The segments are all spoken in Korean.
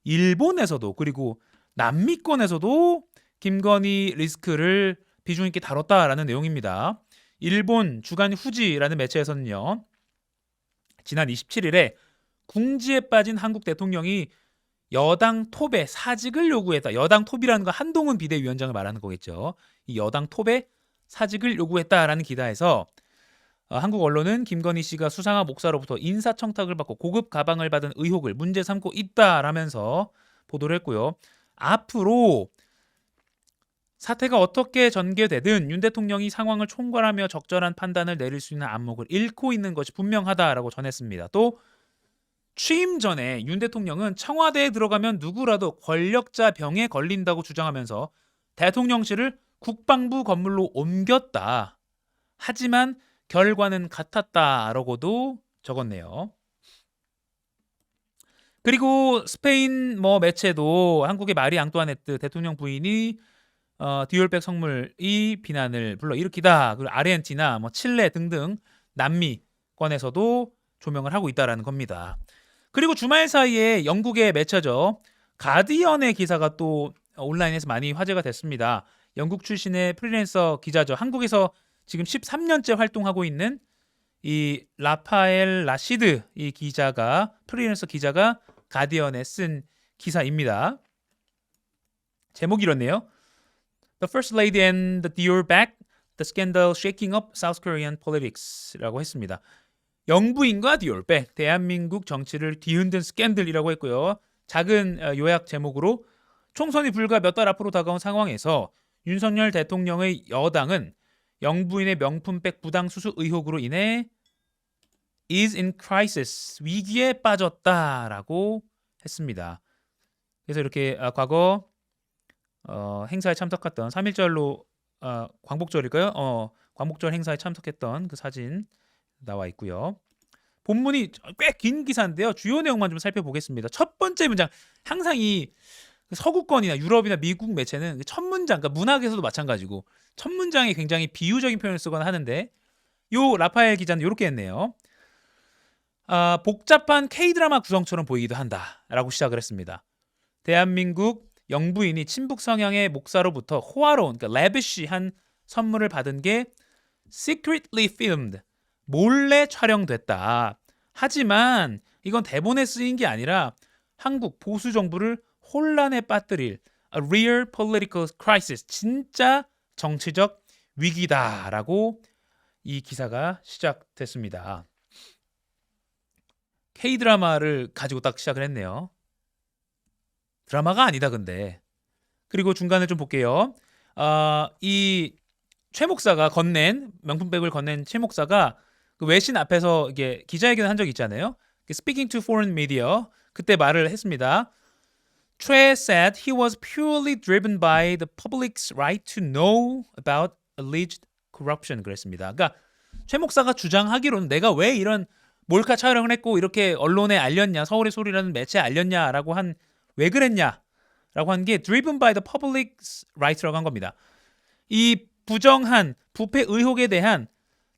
일본에서도 그리고 남미권에서도 김건희 리스크를 비중 있게 다뤘다라는 내용입니다. 일본 주간 후지라는 매체에서는요. 지난 27일에 궁지에 빠진 한국 대통령이 여당 톱에 사직을 요구했다. 여당 톱이라는 건 한동훈 비대위원장을 말하는 거겠죠. 이 여당 톱에 사직을 요구했다라는 기사에서 한국 언론은 김건희 씨가 수상한 목사로부터 인사청탁을 받고 고급 가방을 받은 의혹을 문제 삼고 있다라면서 보도를 했고요. 앞으로 사태가 어떻게 전개되든 윤 대통령이 상황을 총괄하며 적절한 판단을 내릴 수 있는 안목을 잃고 있는 것이 분명하다라고 전했습니다. 또 취임 전에 윤 대통령은 청와대에 들어가면 누구라도 권력자 병에 걸린다고 주장하면서 대통령실을 국방부 건물로 옮겼다. 하지만 결과는 같았다라고도 적었네요. 그리고 스페인 매체도 한국의 마리 앙뚜아네트 대통령 부인이 디올백 성물이 비난을 불러일으키다. 그리고 아르헨티나, 칠레 등등 남미권에서도 조명을 하고 있다라는 겁니다. 그리고 주말 사이에 영국의 매체죠. 가디언의 기사가 또 온라인에서 많이 화제가 됐습니다. 영국 출신의 프리랜서 기자죠. 한국에서 지금 13년째 활동하고 있는 이 라파엘 라시드 이 기자가 프리랜서 기자가 가디언에 쓴 기사입니다. 제목이 이렇네요. The First Lady and the Dior Bag, The Scandal Shaking Up South Korean Politics라고 했습니다. 영부인과 디올백, 대한민국 정치를 뒤흔든 스캔들이라고 했고요. 작은 요약 제목으로 총선이 불과 몇 달 앞으로 다가온 상황에서 윤석열 대통령의 여당은 영부인의 명품백 부당 수수 의혹으로 인해 is in crisis, 위기에 빠졌다라고 했습니다. 그래서 이렇게 과거 행사에 참석했던 3.1절로 광복절일까요? 광복절 행사에 참석했던 그 사진 나와 있고요. 본문이 꽤 긴 기사인데요. 주요 내용만 좀 살펴보겠습니다. 첫 번째 문장, 항상 이 서구권이나 유럽이나 미국 매체는 첫 문장, 그러니까 문학에서도 마찬가지고 첫 문장에 굉장히 비유적인 표현을 쓰거나 하는데 요 라파엘 기자는 이렇게 했네요. 복잡한 K-드라마 구성처럼 보이기도 한다라고 시작을 했습니다. 대한민국 영부인이 친북 성향의 목사로부터 호화로운, 그러니까 래비쉬한 선물을 받은 게 secretly filmed, 몰래 촬영됐다. 하지만 이건 대본에 쓰인 게 아니라 한국 보수 정부를 혼란에 빠뜨릴 a real political crisis, 진짜 정치적 위기다라고 이 기사가 시작됐습니다. K-드라마를 가지고 딱 시작을 했네요. 드라마가 아니다 근데. 그리고 중간에 좀 볼게요. 이 최 목사가 건넨 명품백을 건넨 최 목사가 그 외신 앞에서 이게 기자회견을 한 적이 있잖아요. Speaking to foreign media 그때 말을 했습니다. 최 said he was purely driven by the public's right to know about alleged corruption 그랬습니다. 그러니까 최 목사가 주장하기로는 내가 왜 이런 몰카 촬영을 했고 이렇게 언론에 알렸냐, 서울의 소리라는 매체에 알렸냐라고 왜 그랬냐라고 한 게 driven by the public's right라고 한 겁니다. 이 부정한 부패 의혹에 대한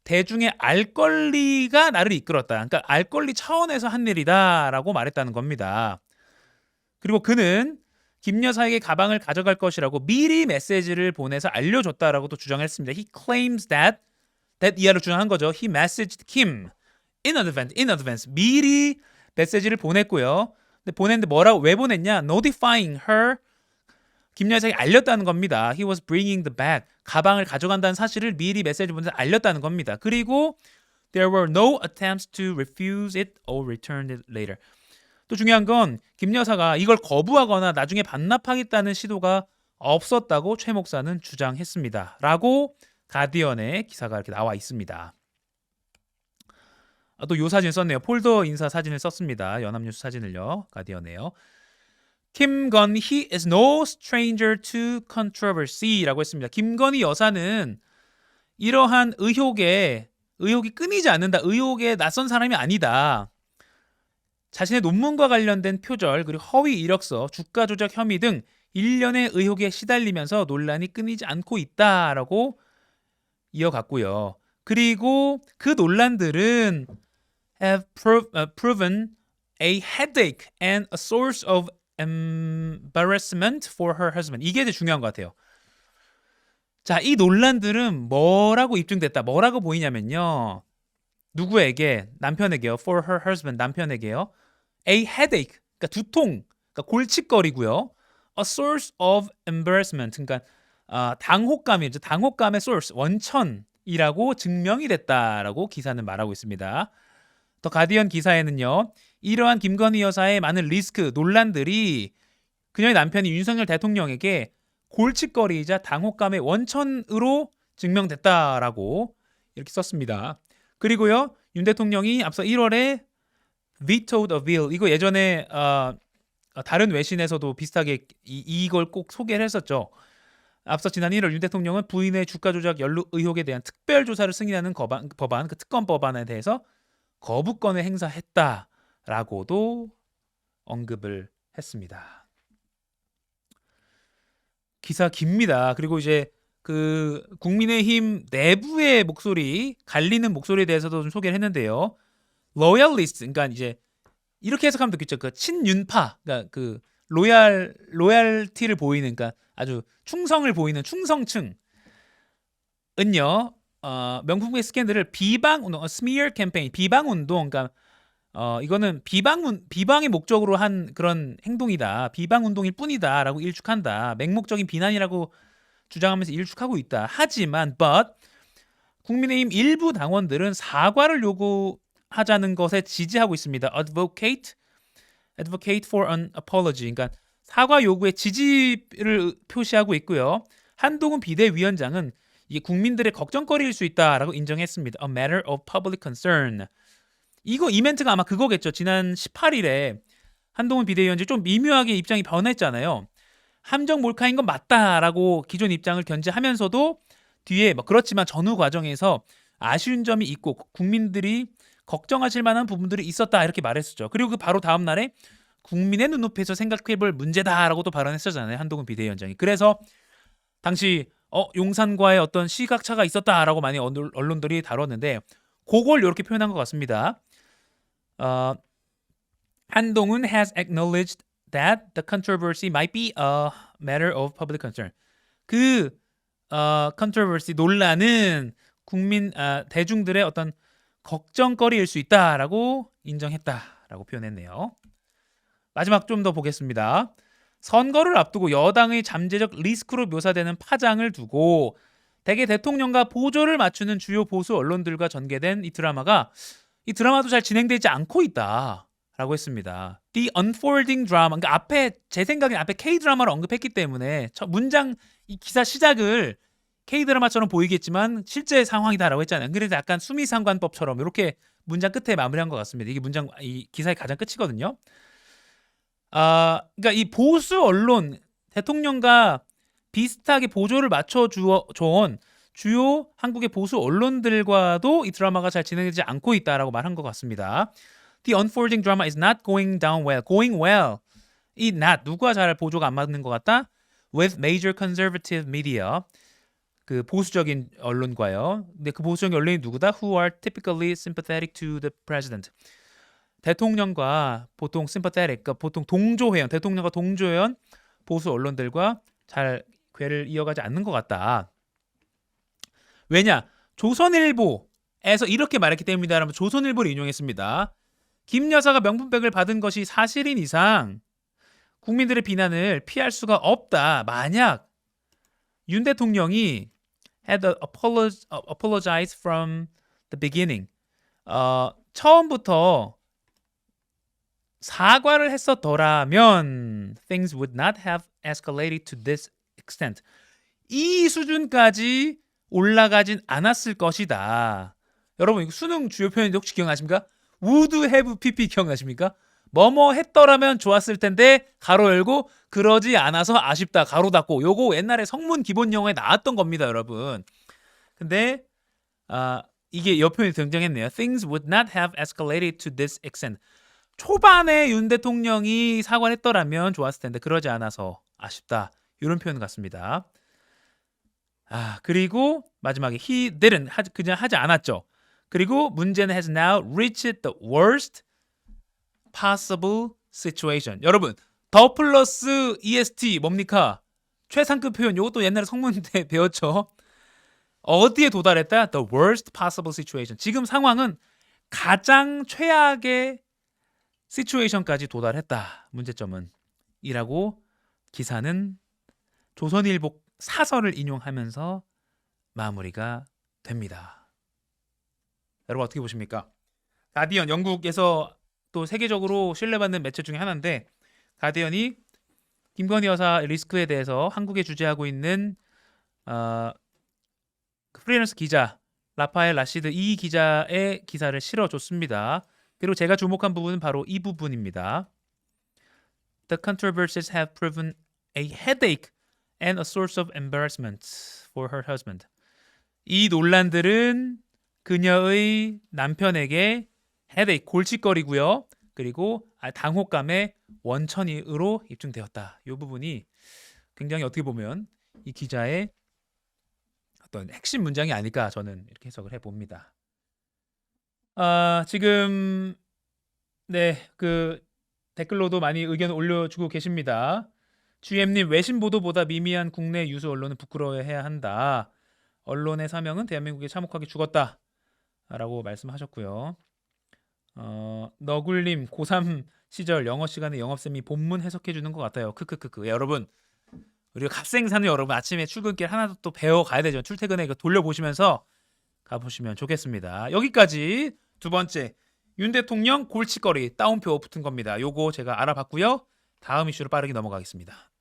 대중의 알 권리가 나를 이끌었다. 그러니까 알 권리 차원에서 한 일이다라고 말했다는 겁니다. 그리고 그는 김 여사에게 가방을 가져갈 것이라고 미리 메시지를 보내서 알려줬다라고 또 주장했습니다. He claims that 이하로 주장한 거죠. He messaged Kim in advance. 미리 메시지를 보냈고요. 근데 보냈는데 왜 보냈냐? Notifying her. 김 여사에게 알렸다는 겁니다. He was bringing the bag. 가방을 가져간다는 사실을 미리 메시지 보내서 알렸다는 겁니다. 그리고 there were no attempts to refuse it or return it later. 또 중요한 건 김 여사가 이걸 거부하거나 나중에 반납하겠다는 시도가 없었다고 최 목사는 주장했습니다. 라고 가디언의 기사가 이렇게 나와 있습니다. 또 요 사진 썼네요. 폴더 인사 사진을 썼습니다. 연합뉴스 사진을요. 가디언에요. 김건희 is no stranger to controversy라고 했습니다. 김건희 여사는 이러한 의혹이 끊이지 않는다. 의혹에 낯선 사람이 아니다. 자신의 논문과 관련된 표절 그리고 허위 이력서, 주가 조작 혐의 등 일련의 의혹에 시달리면서 논란이 끊이지 않고 있다라고 이어갔고요. 그리고 그 논란들은 have proven a headache and a source of embarrassment for her husband. 이게 제일 중요한 것 같아요. 자, 이 논란들은 뭐라고 입증됐다. 뭐라고 보이냐면요. 누구에게? 남편에게요. For her husband, 남편에게요. A headache, 그러니까 두통, 그러니까 골칫거리고요. A source of embarrassment, 그러니까 당혹감이죠. 당혹감의 source, 원천이라고 증명이 됐다라고 기사는 말하고 있습니다. 더 가디언 기사에는요. 이러한 김건희 여사의 많은 리스크, 논란들이 그녀의 남편이 윤석열 대통령에게 골칫거리이자 당혹감의 원천으로 증명됐다라고 이렇게 썼습니다. 그리고요. 윤 대통령이 앞서 1월에 vetoed a bill, 이거 예전에 다른 외신에서도 비슷하게 이걸 꼭 소개를 했었죠. 앞서 지난 1월 윤 대통령은 부인의 주가 조작 연루 의혹에 대한 특별 조사를 승인하는 법안, 그 특검 법안에 대해서 거부권을 행사했다라고도 언급을 했습니다. 기사 깁니다. 그리고 이제 그 국민의힘 내부의 목소리, 갈리는 목소리에 대해서도 좀 소개를 했는데요. 로얄리스트, 그러니까 이제 이렇게 해석하면 되겠죠. 그 친윤파, 그러니까 그 로얄티를 보이는, 그러니까 아주 충성을 보이는 충성층은요. 명품의 스캔들을 비방 운동, 스미어 캠페인, 비방 운동, 그러니까 이거는 비방의 목적으로 한 그런 행동이다. 비방 운동일 뿐이다라고 일축한다. 맹목적인 비난이라고 주장하면서 일축하고 있다. 하지만 국민의힘 일부 당원들은 사과를 요구하자는 것에 지지하고 있습니다. advocate for an apology. 그러니까 사과 요구에 지지를 표시하고 있고요. 한동훈 비대위원장은 이게 국민들의 걱정거리일 수 있다라고 인정했습니다. A matter of public concern. 이 멘트가 아마 그거겠죠. 지난 18일에 한동훈 비대위원장이 좀 미묘하게 입장이 변했잖아요. 함정 몰카인 건 맞다라고 기존 입장을 견제하면서도 뒤에 그렇지만 전후 과정에서 아쉬운 점이 있고 국민들이 걱정하실 만한 부분들이 있었다 이렇게 말했었죠. 그리고 그 바로 다음 날에 국민의 눈높이에서 생각해볼 문제다라고도 발언했었잖아요. 한동훈 비대위원장이. 그래서 당시 용산과의 어떤 시각차가 있었다라고 많이 언론들이 다뤘는데 그걸 이렇게 표현한 것 같습니다. 한동훈 has acknowledged that the controversy might be a matter of public concern. 그 controversy, 논란은 국민 대중들의 어떤 걱정거리일 수 있다라고 인정했다라고 표현했네요. 마지막 좀 더 보겠습니다. 선거를 앞두고 여당의 잠재적 리스크로 묘사되는 파장을 두고 대개 대통령과 보조를 맞추는 주요 보수 언론들과 전개된 이 드라마도 잘 진행되지 않고 있다라고 했습니다. The unfolding drama, 그러니까 제 생각엔 앞에 K 드라마를 언급했기 때문에 이 기사 시작을 K 드라마처럼 보이겠지만 실제 상황이다라고 했잖아요. 그래서 약간 수미상관법처럼 이렇게 문장 끝에 마무리한 것 같습니다. 이게 이 기사의 가장 끝이거든요. 그러니까 이 보수 언론, 대통령과 비슷하게 보조를 맞춰주어온 주요 한국의 보수 언론들과도 이 드라마가 잘 진행되지 않고 있다라고 말한 것 같습니다. The unfolding drama is not going down well. Going well. 이 not, 누구와 잘 보조가 안 맞는 것 같다? With major conservative media. 그 보수적인 언론과요. 근데 그 보수적인 언론이 누구다? Who are typically sympathetic to the president. 대통령과 보통 sympathetic, 그러니까 보통 대통령과 동조해온 보수 언론들과 잘 궤를 이어가지 않는 것 같다. 왜냐? 조선일보에서 이렇게 말했기 때문이다라면 조선일보를 인용했습니다. 김 여사가 명품백을 받은 것이 사실인 이상 국민들의 비난을 피할 수가 없다. 만약 윤 대통령이 had apologized from the beginning, 처음부터 사과를 했었더라면 things would not have escalated to this extent. 이 수준까지 올라가진 않았을 것이다. 여러분 이거 수능 주요 표현인데 혹시 기억나십니까? would have pp 기억나십니까? 뭐뭐 했더라면 좋았을 텐데 가로 열고 그러지 않아서 아쉽다 가로 닫고. 요거 옛날에 성문 기본 영어에 나왔던 겁니다, 여러분. 근데 이게 옆표현이 등장했네요. Things would not have escalated to this extent. 초반에 윤 대통령이 사과를 했더라면 좋았을 텐데 그러지 않아서 아쉽다. 이런 표현 같습니다. 그리고 마지막에 he didn't, 그냥 하지 않았죠. 그리고 문제는 has now reached the worst possible situation. 여러분, 더 플러스 EST 뭡니까? 최상급 표현. 요것도 옛날에 성문 때 배웠죠. 어디에 도달했다? The worst possible situation. 지금 상황은 가장 최악의 시츄에이션까지 도달했다. 문제점은 이라고 기사는 조선일보 사설을 인용하면서 마무리가 됩니다. 여러분 어떻게 보십니까? 가디언 영국에서 또 세계적으로 신뢰받는 매체 중에 하나인데 가디언이 김건희 여사 리스크에 대해서 한국에 주재하고 있는 프리랜서 기자 라파엘 라시드 이 기자의 기사를 실어줬습니다. 그리고 제가 주목한 부분은 바로 이 부분입니다. The controversies have proven a headache and a source of embarrassment for her husband. 이 논란들은 그녀의 남편에게 headache, 골칫거리고요. 그리고 당혹감의 원천으로 입증되었다. 이 부분이 굉장히 어떻게 보면 이 기자의 어떤 핵심 문장이 아닐까 저는 이렇게 해석을 해봅니다. 지금 그 댓글로도 많이 의견 올려주고 계십니다. GM님 외신 보도보다 미미한 국내 유수 언론은 부끄러워해야 한다. 언론의 사명은 대한민국에 참혹하게 죽었다. 라고 말씀하셨고요. 너굴님 고3 시절 영어 시간에 영업쌤이 본문 해석해 주는 것 같아요. 크크크크. 여러분 우리가 갓생 사는 여러분 아침에 출근길 하나 또 배워 가야 되죠. 출퇴근에 이거 돌려보시면서 가보시면 좋겠습니다. 여기까지 두 번째 윤 대통령 골칫거리 따옴표 붙은 겁니다. 요거 제가 알아봤고요. 다음 이슈로 빠르게 넘어가겠습니다.